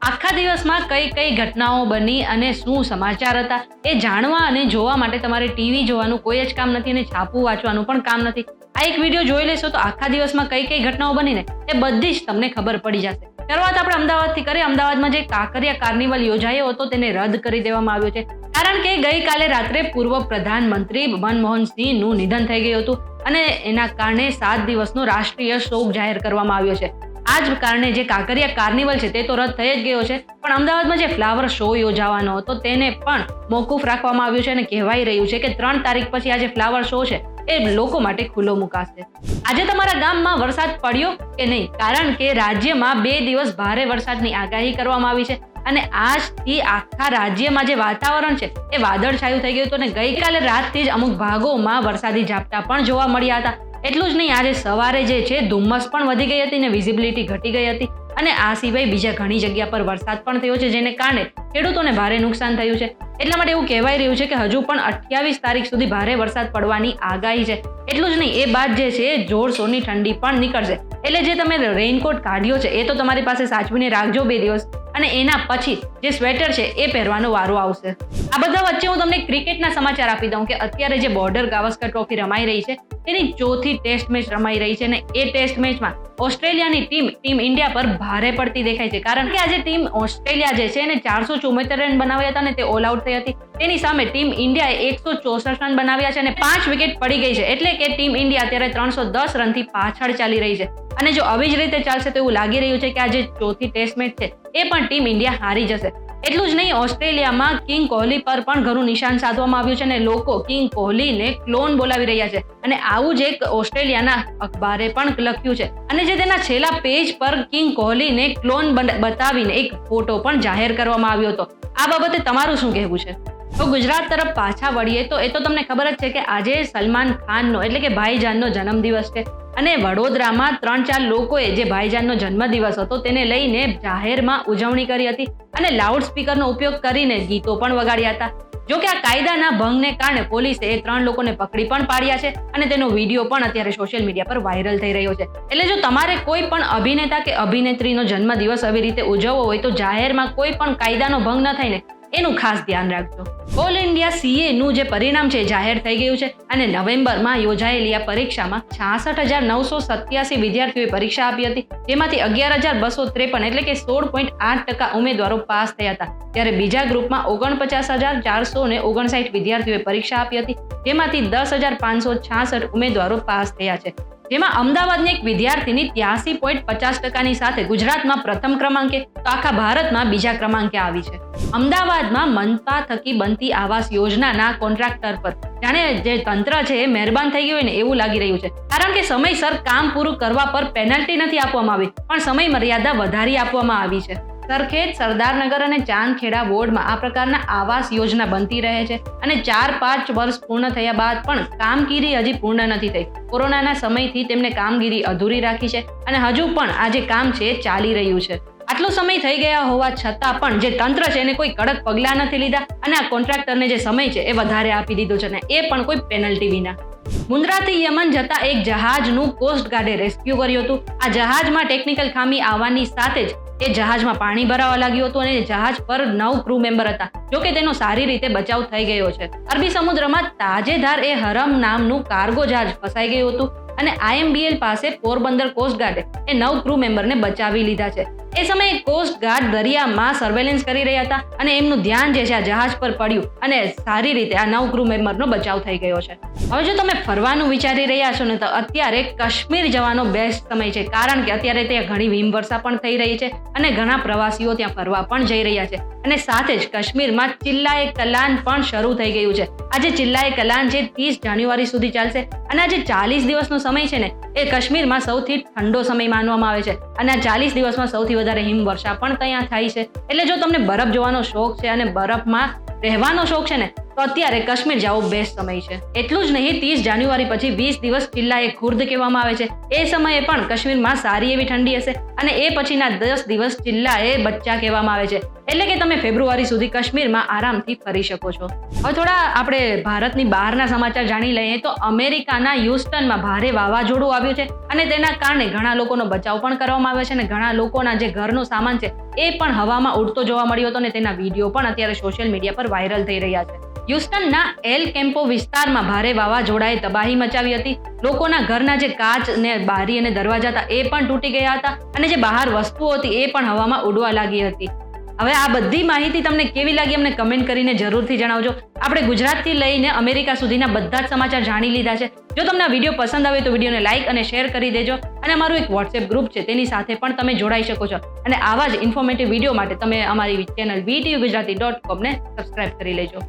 આખા દિવસમાં કઈ કઈ ઘટનાઓ બની અને શું સમાચાર હતા એ જાણવા અને જોવા માટે તમારે ટીવી જોવાનું કોઈ જ કામ નથી અને છાપું વાંચવાનું પણ કામ નથી. આ એક વિડીયો જોઈ લેશો તો આખા દિવસમાં કઈ કઈ ઘટનાઓ બની ને એ બધી જ તમને ખબર પડી જશે. શરૂઆત આપણે અમદાવાદથી કરીએ. અમદાવાદમાં જે કાંકરિયા કાર્નિવલ યોજાયો હતો તેને રદ કરી દેવામાં આવ્યો છે, કારણ કે ગઈકાલે રાત્રે પૂર્વ પ્રધાનમંત્રી મનમોહન સિંહનું નિધન થઈ ગયું હતું અને એના કારણે 7 દિવસનો રાષ્ટ્રીય શોક જાહેર કરવામાં આવ્યો છે. આ જ કારણે જે કાંકરિયા કાર્નિવલ છે તે તો રદ થઈ જ ગયો છે, પણ અમદાવાદમાં જે ફ્લાવર શો યોજાવાનો હતો તેને પણ મોકૂફ રાખવામાં આવ્યું છે અને કહેવાઈ રહ્યું છે કે 3 તારીખ પછી આ જે ફ્લાવર શો છે એ લોકો માટે ખુલ્લો મુકાશે. આજે તમારા ગામમાં વરસાદ પડ્યો કે નહીં? કારણ કે રાજ્યમાં 2 દિવસ ભારે વરસાદની આગાહી કરવામાં આવી છે અને આજથી આખા રાજ્યમાં જે વાતાવરણ છે એ વાદળછાયું થઈ ગયું હતું અને ગઈકાલે રાતથી જ અમુક ભાગોમાં વરસાદી ઝાપટા પણ જોવા મળ્યા હતા. એટલું જ નહીં, આજે સવારે જે છે ધુમ્મસ પણ વધી ગઈ હતી ને વિઝિબિલિટી ઘટી ગઈ હતી અને આ સિવાય બીજા ઘણી જગ્યા પર વરસાદ પણ થયો છે, જેને કારણે ખેડૂતોને ભારે નુકસાન થયું છે. એટલા માટે એવું કહેવાય રહ્યું છે કે હજુ પણ 28 તારીખ સુધી ભારે વરસાદ પડવાની આગાહી છે. એટલું જ નહીં, એ બાદ જે છે જોરશોરની ઠંડી પણ નીકળશે. એટલે જે તમે રેઇનકોટ કાઢ્યો છે એ તો તમારી પાસે સાચવીને રાખજો 2 દિવસ, અને એના પછી જે સ્વેટર છે એ પહેરવાનો વારો આવશે. આ બધા વચ્ચે હું તમને ક્રિકેટના સમાચાર આપી દઉં કે અત્યારે જે બોર્ડર ગાવસ્કર ટ્રોફી રમાઈ રહી છે તેની 4થી ટેસ્ટ મેચ રમાઈ રહી છે અને એ ટેસ્ટ મેચમાં ઓસ્ટ્રેલિયાની ટીમ ઇન્ડિયા પર ભારે પડતી દેખાય છે, કારણ કે આજે ટીમ ઓસ્ટ્રેલિયા જે છે એને 474 રન બનાવ્યા હતા અને તે ઓલ આઉટ થઈ હતી. તેની સામે ટીમ ઇન્ડિયાએ 164 રન બનાવ્યા છે અને 5 વિકેટ પડી ગઈ છે. એટલે કે ટીમ ઇન્ડિયા અત્યારે 310 રનથી પાછળ ચાલી રહી છે અને જો આવી જ રીતે ચાલશે તો એવું લાગી રહ્યું છે કે આ જે 4થી ટેસ્ટ મેચ છે એ પણ ટીમ ઇન્ડિયા હારી જશે. એટલું જ નહીં, ઓસ્ટ્રેલિયામાં કિંગ કોહલી પર પણ ઘણું નિશાન સાધવામાં આવ્યું છે અને લોકો કિંગ કોહલીને ક્લોન બોલાવી રહ્યા છે અને આવું જ એક ઓસ્ટ્રેલિયાના અખબારે પણ લખ્યું છે અને જે તેના છેલ્લા પેજ પર કિંગ કોહલીને ક્લોન બતાવીને એક ફોટો પણ જાહેર કરવામાં આવ્યો હતો. આ બાબતે તમારું શું કહેવું છે? તો ગુજરાત તરફ પાછા વળીએ તો એ તો તમને ખબર જ છે કે આજે સલમાન ખાનનો એટલે કે ભાઈજાનનો જન્મદિવસ છે અને વડોદરામાં 3-4 લોકોએ જે ભાઈજાનનો જન્મદિવસ હતો તેને લઈને જાહેરમાં ઉજવણી કરી હતી અને લાઉડ સ્પીકરનો ઉપયોગ કરીને ગીતો પણ વગાડ્યા હતા. જો કે આ કાયદાના ભંગને કારણે પોલીસે એ 3 લોકોને પકડી પણ પાડ્યા છે અને તેનો વિડીયો પણ અત્યારે સોશિયલ મીડિયા પર વાયરલ થઈ રહ્યો છે. એટલે જો તમારે કોઈ પણ અભિનેતા કે અભિનેત્રીનો જન્મદિવસ આવી રીતે ઉજવવો હોય તો જાહેરમાં કોઈ પણ કાયદાનો ભંગ ન થાય ને એનું ખાસ ધ્યાન રાખજો. ઓલ ઇન્ડિયા CA નું જે પરિણામ છે જાહેર થઈ ગયું છે અને નવેમ્બરમાં યોજાયેલી આ પરીક્ષામાં 66,987 વિદ્યાર્થીઓએ પરીક્ષા આપી હતી, જેમાંથી 11,253 એટલે કે 16.8% ઉમેદવારો પાસ થયા હતા. ત્યારે બીજા ગ્રુપમાં 49,459 વિદ્યાર્થીઓએ પરીક્ષા આપી હતી, જેમાંથી 10,566 ઉમેદવારો પાસ થયા છે. જેમાં અમદાવાદની એક વિદ્યાર્થીની 83.50%ની સાથે ગુજરાતમાં પ્રથમ ક્રમાંકે તો આખા ભારતમાં બીજા ક્રમાંકે આવી છે. અમદાવાદમાં મનપા થકી બનતી આવાસ યોજનાના કોન્ટ્રાક્ટર પર જાણે જે તંત્ર છે એ મહેરબાન થઈ ગયું હોય ને એવું લાગી રહ્યું છે, કારણ કે સમયસર કામ પૂરું કરવા પર પેનલ્ટી નથી આપવામાં આવી પણ સમય મર્યાદા વધારી આપવામાં આવી છે. સરખેજ, સરદારનગર અને ચાંદખેડા વોર્ડમાં આ પ્રકારના આવાસ યોજના બનતી રહે છે અને 4-5 વર્ષ પૂર્ણ થયા બાદ પણ કામગીરી હજી પૂર્ણ નથી થઈ. કોરોનાના સમયથી તેમને કામગીરી અધૂરી રાખી છે અને હજુ પણ આ જે કામ છે એ ચાલી રહ્યું છે. આટલો સમય થઈ ગયા હોવા છતાં પણ જે તંત્ર છે એને કોઈ કડક પગલાં નથી લીધા અને આ કોન્ટ્રાક્ટરને જે સમય છે એ વધારે આપી દીધો છે અને એ પણ કોઈ પેનલ્ટી વિના. મુન્દ્રાથી યમન જતા એક જહાજનું કોસ્ટ ગાર્ડે રેસ્ક્યુ કર્યું હતું. આ જહાજમાં ટેકનિકલ ખામી આવવાની સાથે જ એ જહાજમાં પાણી ભરાવા લાગ્યું હતું અને જહાજ પર 9 ક્રૂ મેમ્બર હતા. જોકે તેનો સારી રીતે બચાવ થઈ ગયો છે. અરબી સમુદ્રમાં તાજેધાર એ હરમ નામનું કાર્ગો જહાજ ફસાઈ ગયું હતું અને IMBL પાસે પોરબંદર કોસ્ટ ગાર્ડે એ 9 ક્રૂ મેમ્બરને બચાવી લીધા છે. એ સમયે કોસ્ટ ગાર્ડ દરિયામાં સર્વેલન્સ કરી રહ્યા હતા અને એમનું ધ્યાન જે છે આ જહાજ પર પડ્યું અને સારી રીતે આ 9 ક્રૂ મેમ્બરનો બચાવ થઈ ગયો છે. હવે જો તમે ફરવાનું વિચારી રહ્યા છો ને તો અત્યારે કાશ્મીર જવાનો બેસ્ટ સમય છે, કારણ કે અત્યારે ત્યાં ઘણી હિમવર્ષા પણ થઈ રહી છે અને ઘણા પ્રવાસીઓ ત્યાં ફરવા પણ જઈ રહ્યા છે અને સાથે જ કાશ્મીરમાં ચિલ્લાએ કલાન પણ શરૂ થઈ ગયું છે. આજે ચિલ્લાએ કલાન છે 30 જાન્યુઆરી સુધી ચાલશે અને આજે 40 દિવસનો સમય છે ને એ કાશ્મીરમાં સૌથી ઠંડો સમય માનવામાં આવે છે અને આ 40 દિવસમાં સૌથી વધારે હિમવર્ષા પણ ત્યાં થાય છે. એટલે જો તમને બરફ જોવાનો શોખ છે અને બરફમાં રહેવાનો શોખ છે ને તો અત્યારે કાશ્મીર જવો બેસ્ટ સમય છે. એટલું જ નહીં, 30 જાન્યુઆરી પછી 20 દિવસ ચિલ્લાએ ખુર્દ કહેવામાં આવે છે. એ સમયે પણ કાશ્મીરમાં સારી એવી ઠંડી હશે અને એ પછીના 10 દિવસ ચિલ્લાએ બચ્ચા કહેવામાં આવે છે. એટલે કે તમે ફેબ્રુઆરી સુધી કાશ્મીરમાં આરામથી ફરી શકો છો. હવે થોડા આપણે ભારતની બહારના સમાચાર જાણી લઈએ તો અમેરિકાના હ્યુસ્ટનમાં ભારે વાવાઝોડું આવ્યું છે અને તેના કારણે ઘણા લોકોનો બચાવ પણ કરવામાં આવ્યો છે અને ઘણા લોકોના જે ઘરનો સામાન છે એ પણ હવામાં ઉડતો જોવા મળ્યો હતો અને તેના વિડીયો પણ અત્યારે સોશિયલ મીડિયા પર વાયરલ થઈ રહ્યા છે. હ્યુસ્ટનના એલ કેમ્પો વિસ્તારમાં ભારે વાવાઝોડાએ તબાહી મચાવી હતી. લોકોના ઘરના જે કાચ ને બારી અને દરવાજા હતા એ પણ તૂટી ગયા હતા અને જે બહાર વસ્તુઓ હતી એ પણ હવામાં ઉડવા લાગી હતી. હવે આ બધી માહિતી તમને કેવી લાગી અમને કમેન્ટ કરીને જરૂરથી જણાવજો. આપણે ગુજરાતથી લઈને અમેરિકા સુધીના બધા જ સમાચાર જાણી લીધા છે. જો તમને આ વિડીયો પસંદ આવે તો વિડીયોને લાઇક અને શેર કરી દેજો અને અમારું એક વોટ્સએપ ગ્રુપ છે તેની સાથે પણ તમે જોડાઈ શકો છો અને આવા જ ઇન્ફોર્મેટિવ વિડીયો માટે તમે અમારી ચેનલ VTUgujarati.com ને સબસ્ક્રાઇબ કરી લેજો.